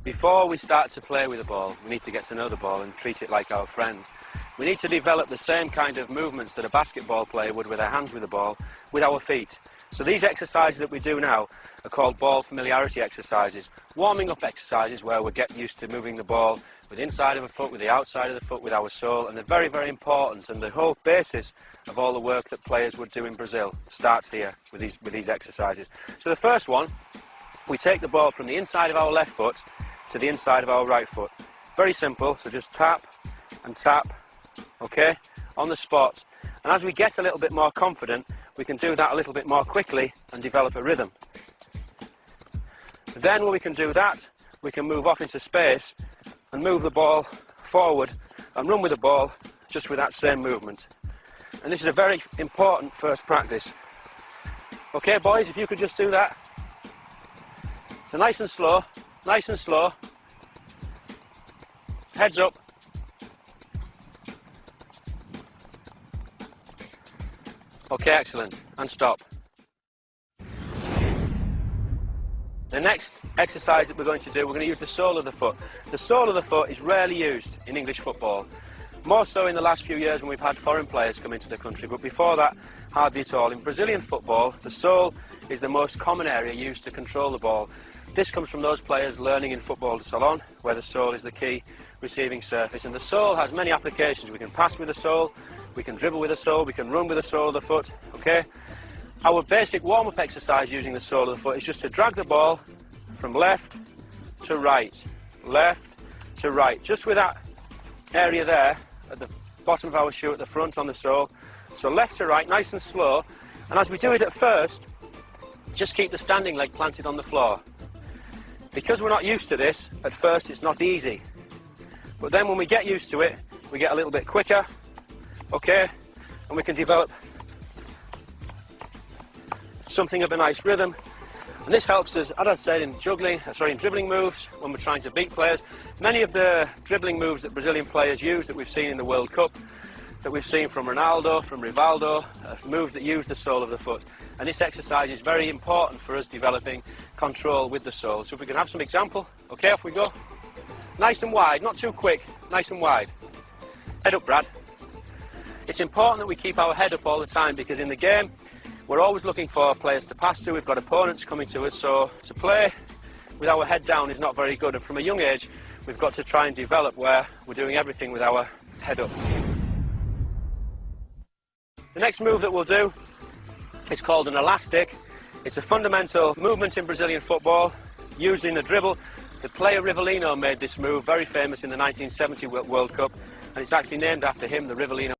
Before we start to play with the ball, we need to get to know the ball and treat it like our friend. We need to develop the same kind of movements that a basketball player would with their hands with the ball, with our feet. So these exercises that we do now are called ball familiarity exercises, warming up exercises where we get used to moving the ball with the inside of a foot, with the outside of the foot, with our sole, and they're very, very important, and the whole basis of all the work that players would do in Brazil starts here with these exercises. So the first one, we take the ball from the inside of our left foot to the inside of our right foot. Very simple, so just tap and tap, okay, on the spot. And as we get a little bit more confident, we can do that a little bit more quickly and develop a rhythm. Then when we can do that, we can move off into space and move the ball forward and run with the ball just with that same movement. And this is a very important first practice. Okay, boys, if you could just do that. So nice and slow, nice and slow. Heads up. Okay, excellent. And stop. The next exercise that we're going to do, we're going to use the sole of the foot. The sole of the foot is rarely used in English football. More so in the last few years when we've had foreign players come into the country, but before that, hardly at all. In Brazilian football, the sole is the most common area used to control the ball. This comes from those players learning in football salon, where the sole is the key receiving surface. And the sole has many applications. We can pass with the sole, we can dribble with the sole, we can run with the sole of the foot, okay? Our basic warm-up exercise using the sole of the foot is just to drag the ball from left to right, just with that area there at the bottom of our shoe at the front on the sole. So left to right, nice and slow. And as we do it at first, just keep the standing leg planted on the floor. Because we're not used to this, at first it's not easy. But then when we get used to it, we get a little bit quicker, okay? And we can develop something of a nice rhythm. And this helps us, as I said, in dribbling moves when we're trying to beat players. Many of the dribbling moves that Brazilian players use that we've seen in the World Cup, that we've seen from Ronaldo, from Rivaldo, moves that use the sole of the foot. And this exercise is very important for us developing control with the sole. So if we can have some example, okay, off we go. Nice and wide, not too quick, nice and wide. Head up, Brad. It's important that we keep our head up all the time because in the game, we're always looking for players to pass to. We've got opponents coming to us, so to play with our head down is not very good. And from a young age, we've got to try and develop where we're doing everything with our head up. The next move that we'll do is called an elastic. It's a fundamental movement in Brazilian football, used in a dribble. The player Rivellino made this move, very famous in the 1970 World Cup, and it's actually named after him, the Rivellino.